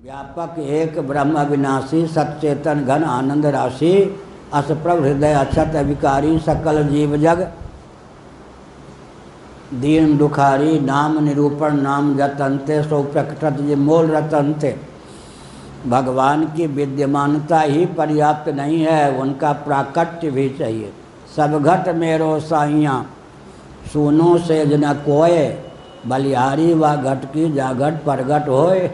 व्यापक एक ब्रह्म अविनाशी सच्चेतन घन आनंद राशि असप्रभ हृदय अक्षत विकारी सकल जीव जग दीन दुखारी नाम निरूपण नाम जतनते सो प्रकटत ये मोल रतनते। भगवान की विद्यमानता ही पर्याप्त नहीं है, उनका प्राकट्य भी चाहिए। सब घट मेरो साइयाँ सुनो से न कोय बलिहारी व घट की जागट प्रगट होए।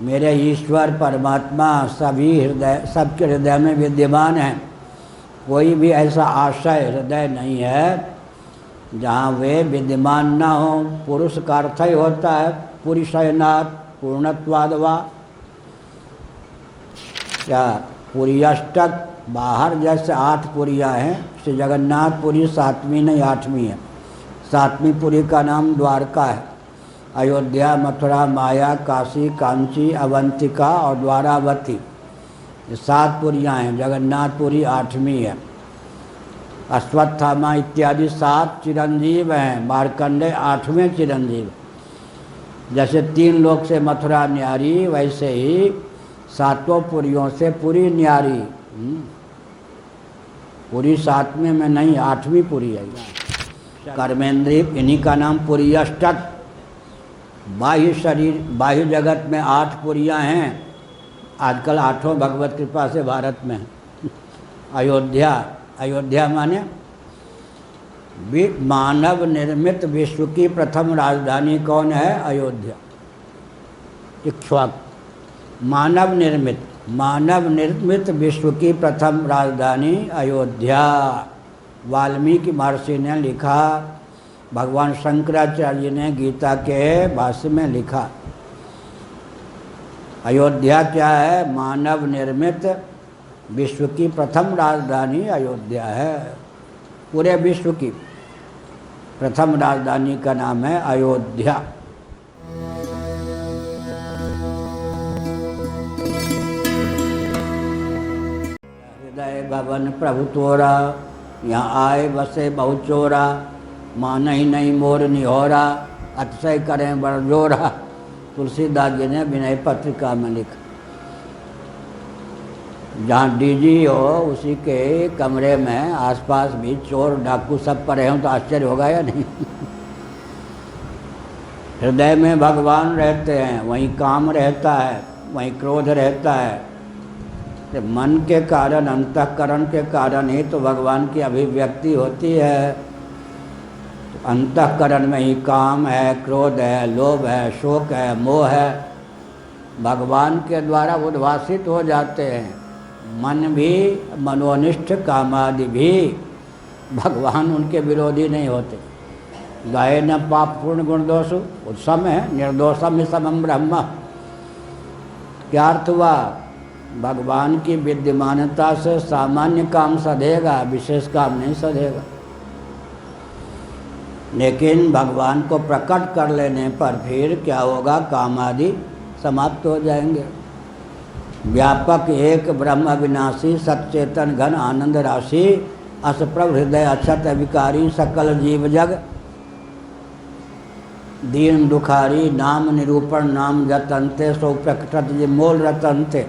मेरे ईश्वर परमात्मा सबके हृदय में विद्यमान है। कोई भी ऐसा आशय हृदय नहीं है जहाँ वे विद्यमान न हो। पुरुष का अर्थ ही होता है पुरुषयनाथ पूर्णत्वाद वा। क्या पुरीअष्टक बाहर जैसे 8 पुरियाँ हैं, श्री जगन्नाथ पुरी 7वीं नहीं 8वीं है। 7वीं पुरी का नाम द्वारका है। अयोध्या मथुरा माया काशी कांची अवंतिका और द्वारावती, ये 7 पुरियाँ हैं। जगन्नाथपुरी 8वीं है। अश्वत्थामा इत्यादि 7 चिरंजीव हैं। मार्कंडे 8वें चिरंजीव। जैसे 3 लोक से मथुरा न्यारी, वैसे ही 7 पुरियों से पुरी न्यारी। पुरी 7वें में नहीं 8वीं पुरी है। कर्मेंद्रिय, इन्हीं का नाम पुरीअष्टक। बाह्य शरीर बाह्य जगत में 8 पुरियाँ हैं। आजकल 8 भगवत कृपा से भारत में है। अयोध्या माने मानव निर्मित विश्व की प्रथम राजधानी कौन है? अयोध्या। इक्ष्वाकु। मानव निर्मित विश्व की प्रथम राजधानी अयोध्या। वाल्मीकि महर्षि ने लिखा, भगवान शंकराचार्य ने गीता के भाष्य में लिखा। अयोध्या क्या है? मानव निर्मित विश्व की प्रथम राजधानी अयोध्या है। पूरे विश्व की प्रथम राजधानी का नाम है अयोध्या। हृदय भवन प्रभु तोरा, यहाँ आए बसे बहुत चोरा। मान ही नहीं मोर निहोरा, अतिशय करें बड़जोरा। तुलसीदास जी ने विनय पत्रिका में लिखा। जहाँ डीजी हो उसी के कमरे में आसपास भी चोर डाकू सब पड़े हों तो आश्चर्य होगा या नहीं? हृदय में भगवान रहते हैं, वहीं काम रहता है, वहीं क्रोध रहता है। तो मन के कारण, अंतःकरण के कारण ही तो भगवान की अभिव्यक्ति होती है। तो अंतःकरण में ही काम है, क्रोध है, लोभ है, शोक है, मोह है। भगवान के द्वारा उद्भासित हो जाते हैं। मन भी, मनोनिष्ठ कामादि भी भगवान उनके विरोधी नहीं होते। गाये न पाप पूर्ण गुण दोषु उत्सम है, निर्दोषम ही समम ब्रह्म। क्या अर्थ हुआ? भगवान की विद्यमानता से सामान्य काम सधेगा, विशेष काम नहीं सधेगा। लेकिन भगवान को प्रकट कर लेने पर फिर क्या होगा? काम आदि समाप्त हो जाएंगे। व्यापक एक ब्रह्म अविनाशी सच्चेतन घन आनंद राशि असप्रभ हृदय अक्षत विकारी सकल जीव जग दीन दुखारी नाम निरूपण नाम जतनते सो प्रकटत ये मोल रतनते।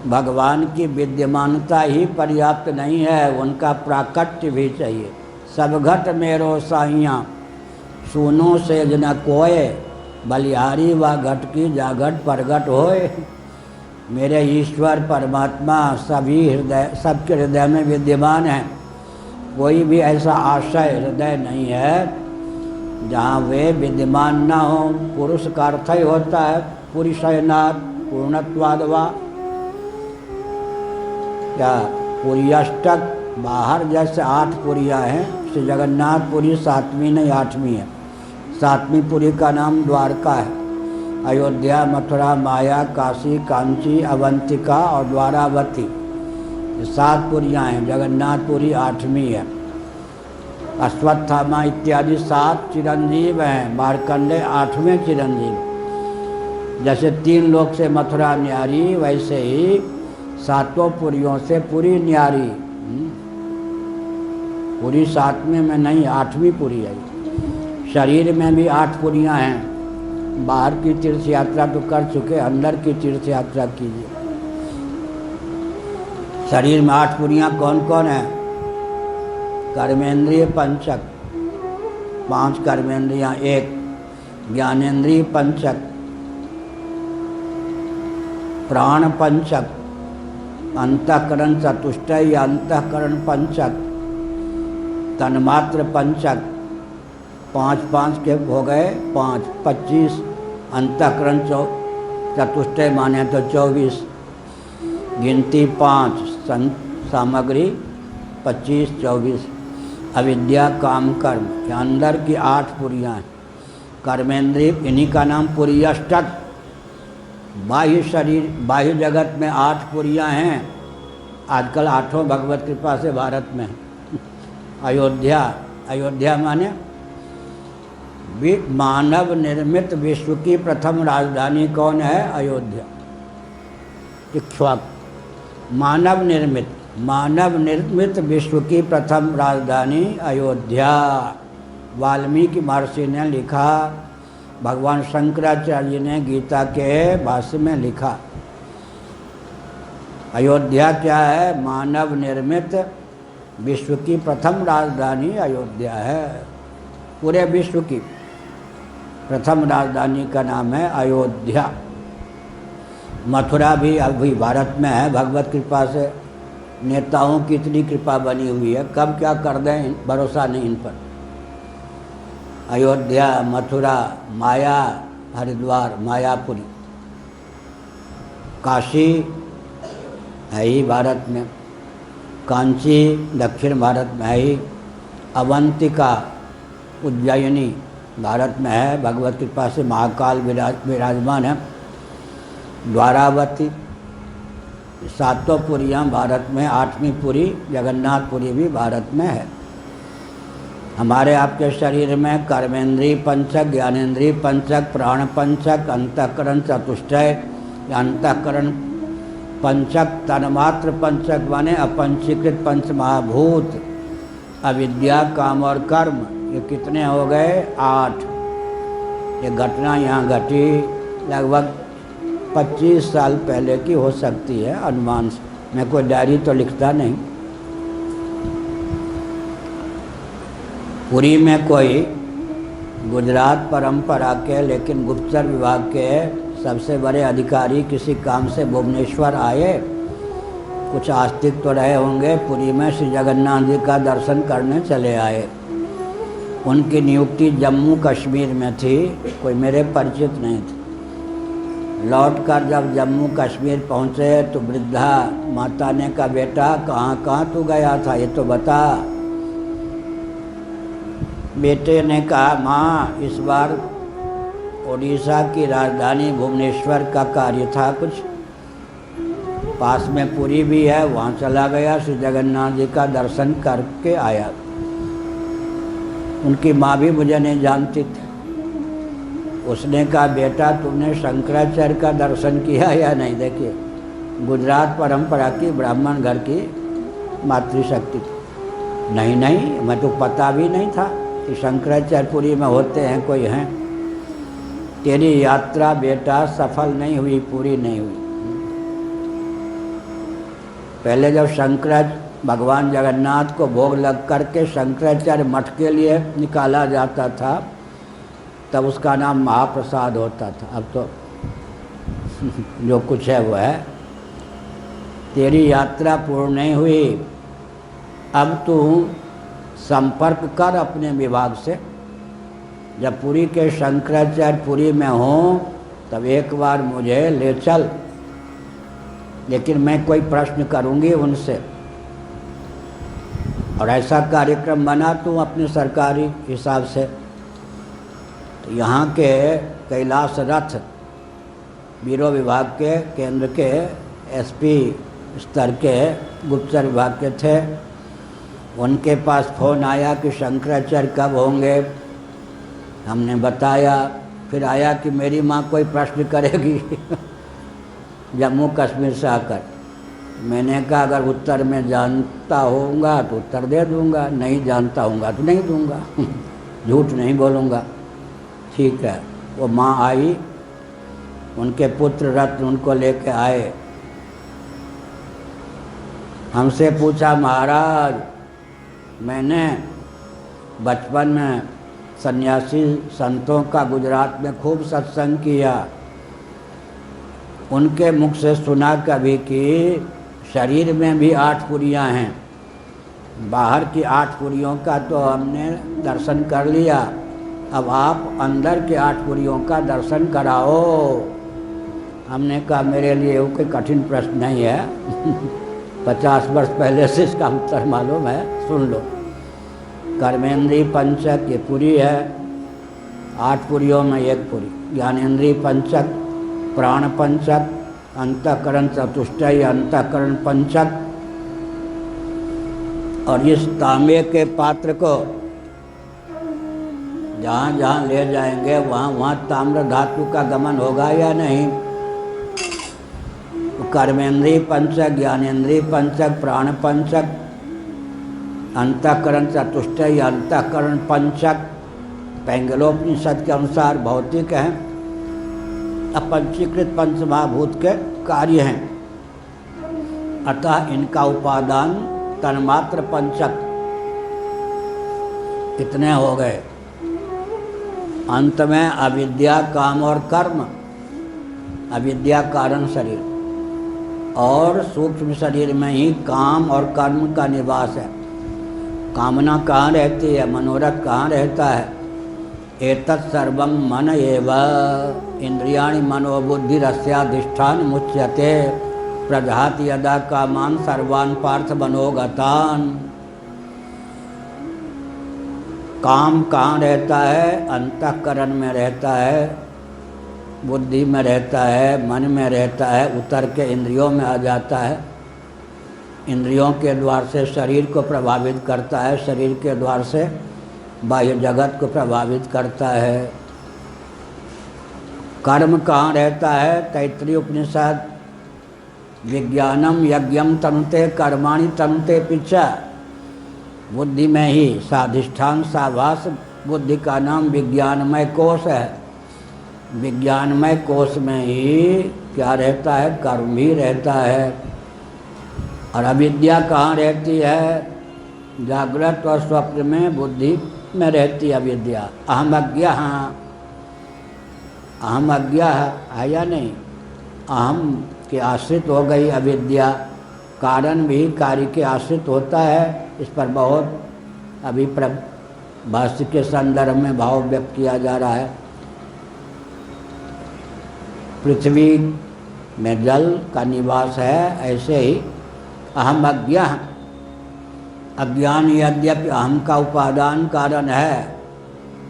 भगवान की विद्यमानता ही पर्याप्त नहीं है, उनका प्राकट्य भी चाहिए। सब घट मेरो साइयाँ सुनो से न कोय बलिहारी व घट की जागट प्रगट होए। मेरे ईश्वर परमात्मा सबके हृदय में विद्यमान है। कोई भी ऐसा आशय हृदय नहीं है जहाँ वे विद्यमान न हो। पुरुष का अर्थ ही होता है पुरुषयनाथ पूर्णत्वाद वा। क्या पुरीअष्टक बाहर जैसे 8 पुरियाँ हैं, श्री जगन्नाथपुरी 7वीं नहीं 8वीं है। 7वीं पुरी का नाम द्वारका है। अयोध्या मथुरा माया काशी कांची अवंतिका और द्वारावती, ये 7 पुरियाँ हैं। जगन्नाथपुरी 8वीं है। अश्वत्थामा इत्यादि 7 चिरंजीव हैं। मार्कंडे 8वें चिरंजीव। जैसे 3 लोक से मथुरा न्यारी, वैसे ही 7 पुरियों से पुरी न्यारी। पुरी 7वें में नहीं 8वीं पुरी है। शरीर में भी 8 पुरियाँ हैं। बाहर की तीर्थ यात्रा तो कर चुके, अंदर की तीर्थ यात्रा कीजिए। शरीर में 8 पुरियाँ कौन कौन है? कर्मेंद्रिय पंचक, 5 कर्मेंद्रियाँ, 1 ज्ञानेंद्रिय पंचक, प्राण पंचक, अंतःकरण चतुष्टय या अंतःकरण पंचक, तन्मात्र पंचक, 5 के हो गए 5, 25, अंतःकरण चतुष्टय माने तो 24, गिनती 5, सामग्री 25, 24, अविद्या काम कर्म, ये अंदर की 8 पुरियाँ हैं। कर्मेंद्रिय, इन्हीं का नाम पुरियष्टक। बाह्य शरीर, बाह्य जगत में 8 पुरियाँ हैं। आजकल 8 भगवत कृपा से भारत में अयोध्या, अयोध्या माने मानव निर्मित विश्व की प्रथम राजधानी कौन है? अयोध्या। इक्ष्वाकु, मानव निर्मित विश्व की प्रथम राजधानी अयोध्या। वाल्मीकि महर्षि ने लिखा, भगवान शंकराचार्य ने गीता के भाष्य में लिखा। अयोध्या क्या है? मानव निर्मित विश्व की प्रथम राजधानी अयोध्या है। पूरे विश्व की प्रथम राजधानी का नाम है अयोध्या। मथुरा भी अभी भारत में है, भगवत कृपा से। नेताओं की इतनी कृपा बनी हुई है, कब क्या कर दें भरोसा नहीं इन पर। अयोध्या, मथुरा, माया, हरिद्वार, मायापुरी, काशी है ही भारत में, कांची दक्षिण भारत में है ही, अवंतिका उज्जैनी भारत में है, भगवत कृपा से महाकाल विराजमान है, द्वारावती, 7 पुरियाँ भारत में, 8वीं पुरी जगन्नाथपुरी भी भारत में है। हमारे आपके शरीर में कर्मेंद्रिय पंचक, ज्ञानेंद्रिय पंचक, प्राण पंचक, अंतःकरण चतुष्टय, अंतःकरण पंचक, तन्मात्र पंचक माने अपंचीकृत पंच महाभूत, अविद्या काम और कर्म, ये कितने हो गए? 8। ये घटना यहाँ घटी लगभग 25 साल पहले की हो सकती है अनुमान से। मैं कोई डायरी तो लिखता नहीं। पुरी में कोई गुजरात परंपरा के लेकिन गुप्तचर विभाग के सबसे बड़े अधिकारी किसी काम से भुवनेश्वर आए, कुछ आस्तिक तो रहे होंगे, पुरी में श्री जगन्नाथ जी का दर्शन करने चले आए। उनकी नियुक्ति जम्मू कश्मीर में थी, कोई मेरे परिचित नहीं थे। लौटकर जब जम्मू कश्मीर पहुँचे तो वृद्धा माता ने कहा, बेटा कहाँ तू गया था, ये तो बता। बेटे ने कहा, माँ इस बार उड़ीसा की राजधानी भुवनेश्वर का कार्य था, कुछ पास में पुरी भी है, वहाँ चला गया, श्री जगन्नाथ जी का दर्शन करके आया। उनकी माँ भी मुझे नहीं जानती थी। उसने कहा, बेटा तुमने शंकराचार्य का दर्शन किया या नहीं? देखिए, गुजरात परंपरा की ब्राह्मण घर की मातृशक्ति थी। नहीं, मैं तो पता भी नहीं था कि शंकराचार्यपुरी में होते हैं, कोई हैं। तेरी यात्रा बेटा सफल नहीं हुई, पूरी नहीं हुई। पहले जब भगवान जगन्नाथ को भोग लग करके शंकराचार्य मठ के लिए निकाला जाता था, तब उसका नाम महाप्रसाद होता था। अब तो जो कुछ है वो है। तेरी यात्रा पूर्ण नहीं हुई, अब तू संपर्क कर अपने विभाग से। जब पुरी के शंकराचार्य पुरी में हों तब एक बार मुझे ले चल, लेकिन मैं कोई प्रश्न करूंगी उनसे। और ऐसा कार्यक्रम बना तू अपने सरकारी हिसाब से। तो यहाँ के कैलाश रथ ब्यूरो विभाग के केंद्र के एसपी स्तर के गुप्तचर विभाग के थे। उनके पास फ़ोन आया कि शंकराचार्य कब होंगे। हमने बताया। फिर आया कि मेरी माँ कोई प्रश्न करेगी जम्मू कश्मीर से आकर। मैंने कहा अगर उत्तर में जानता होऊंगा तो उत्तर दे दूंगा, नहीं जानता होऊंगा तो नहीं दूंगा झूठ नहीं बोलूँगा। ठीक है, वो माँ आई, उनके पुत्र रत्न उनको लेके आए। हमसे पूछा, महाराज मैंने बचपन में सन्यासी संतों का गुजरात में खूब सत्संग किया, उनके मुख से सुना कभी कि शरीर में भी 8 पुरियाँ हैं, बाहर की 8 पुरियों का तो हमने दर्शन कर लिया, अब आप अंदर के 8 पुरियों का दर्शन कराओ। हमने कहा मेरे लिए वो कोई कठिन प्रश्न नहीं है 50 वर्ष पहले से इसका उत्तर मालूम है, सुन लो। कर्मेंद्रीय पंचक ये पुरी है, 8 पुरियों में एक पुरी। ज्ञानेंद्रीय पंचक, प्राण पंचक, अंतःकरण चतुष्टय, अंतःकरण पंचक। और इस तांबे के पात्र को जहाँ जहाँ ले जाएंगे वहाँ वहाँ ताम्र धातु का गमन होगा या नहीं? तो कर्मेंद्रीय पंचक, ज्ञानेंद्रीय पंचक, प्राण पंचक, अंतःकरण चतुष्टय, अंतःकरण पंचक पैंगलोपनिषद के अनुसार भौतिक हैं, अपंचीकृत पंचमहाभूत के कार्य हैं, अतः इनका उपादान तन्मात्र पंचक। कितने हो गए? अंत में अविद्या, काम और कर्म। अविद्या कारण शरीर, और सूक्ष्म शरीर में ही काम और कर्म का निवास है। कामना कहाँ रहती है, मनोरथ कहाँ रहता है? एतत् सर्वं मन एव इंद्रियाणि मनोबुद्धिरस्याधिष्ठान मुच्यते प्रजहाति यदा कामान सर्वान् पार्थ मनोगतान। काम कहाँ रहता है? अंतःकरण में रहता है, बुद्धि में रहता है, मन में रहता है, उतर के इंद्रियों में आ जाता है, इंद्रियों के द्वार से शरीर को प्रभावित करता है, शरीर के द्वार से बाह्य जगत को प्रभावित करता है। कर्म कहाँ रहता है? तैत्तिरीय उपनिषद, विज्ञानम यज्ञम तनुते कर्माणि तनुते पिचा। बुद्धि में ही साधिष्ठान साभास, बुद्धि का नाम विज्ञानमय कोश है। विज्ञानमय कोश में ही क्या रहता है? कर्म भी रहता है। और अविद्या कहाँ रहती है? जागृत और स्वप्न में बुद्धि में रहती है अविद्या। अहम अज्ञा, अहम अज्ञा है या नहीं? अहम के आश्रित हो गई अविद्या, कारण भी कार्य के आश्रित होता है। इस पर बहुत अभी भाष्य के संदर्भ में भाव व्यक्त किया जा रहा है। पृथ्वी में जल का निवास है, ऐसे ही अहम अज्ञा, अज्ञान यद्यपि अहम का उपादान कारण है,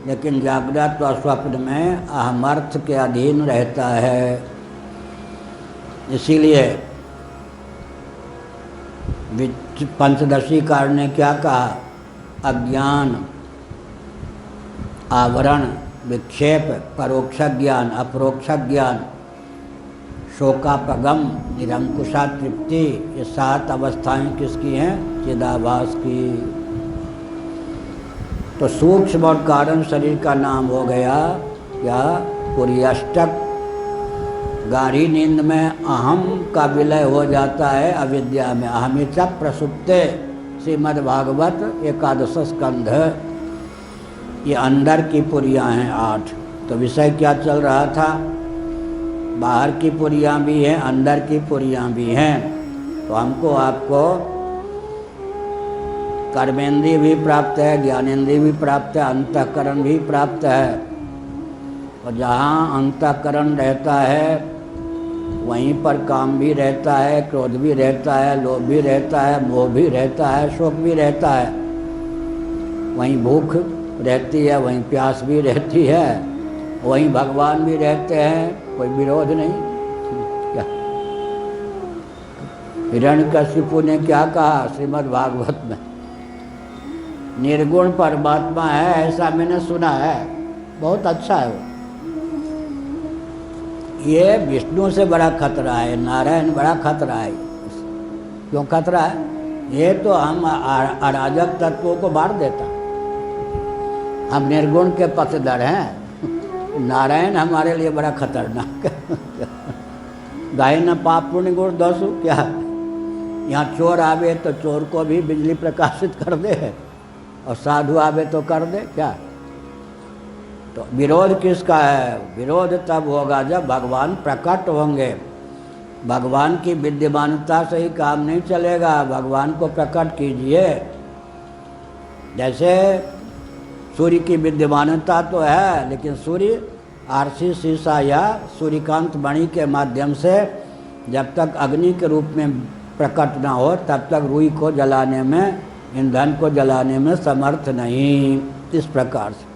लेकिन जागृत और स्वप्न में अहमर्थ के अधीन रहता है। इसीलिए पंचदशी कारण ने क्या कहा? अज्ञान, आवरण, विक्षेप, परोक्ष ज्ञान, अपरोक्ष ज्ञान, शोकापगम, निरंकुशा तृप्ति, ये 7 अवस्थाएं किसकी हैं? चिदाभास की। तो सूक्ष्म और कारण शरीर का नाम हो गया क्या? पूरी अष्टक। गाढ़ी नींद में अहम का विलय हो जाता है अविद्या में। अहमिचा प्रसुप्ते, श्रीमद्भागवत 11 स्कंध। ये अंदर की पुरियाँ हैं 8। तो विषय क्या चल रहा था? बाहर की पुरियाँ भी हैं, अंदर की पुरियाँ भी हैं। तो हमको आपको कर्मेंद्रिय भी प्राप्त है, ज्ञानेंद्रिय भी प्राप्त है, अंतःकरण भी प्राप्त है। और जहाँ अंतःकरण रहता है वहीं पर काम भी रहता है, क्रोध भी रहता है, लोभ भी रहता है, मोह भी रहता है, शोक भी रहता है। वहीं भूख रहती है, वहीं प्यास भी रहती है, वहीं भगवान भी रहते हैं, कोई विरोध नहीं। क्या हिरण्यकशिपु ने क्या कहा श्रीमद्भागवत में? निर्गुण परमात्मा है ऐसा मैंने सुना है, बहुत अच्छा है वो। ये विष्णु से बड़ा खतरा है, नारायण बड़ा खतरा है। क्यों खतरा है? ये तो हम अराजक तत्वों को बांट देता। हम निर्गुण के पक्षधर हैं नारायण हमारे लिए बड़ा खतरनाक है। गाय न पाप पुण्य गुण दोषु क्या, यहाँ चोर आवे तो चोर को भी बिजली प्रकाशित कर दे, और साधु आवे तो कर दे क्या। तो विरोध किसका है? विरोध तब होगा जब भगवान प्रकट होंगे। भगवान की विद्यमानता से ही काम नहीं चलेगा, भगवान को प्रकट कीजिए। जैसे सूर्य की विद्यमानता तो है, लेकिन सूर्य आरसी शीशा या सूर्यकांत मणि के माध्यम से जब तक अग्नि के रूप में प्रकट ना हो तब तक रुई को जलाने में, ईंधन को जलाने में समर्थ नहीं। इस प्रकार से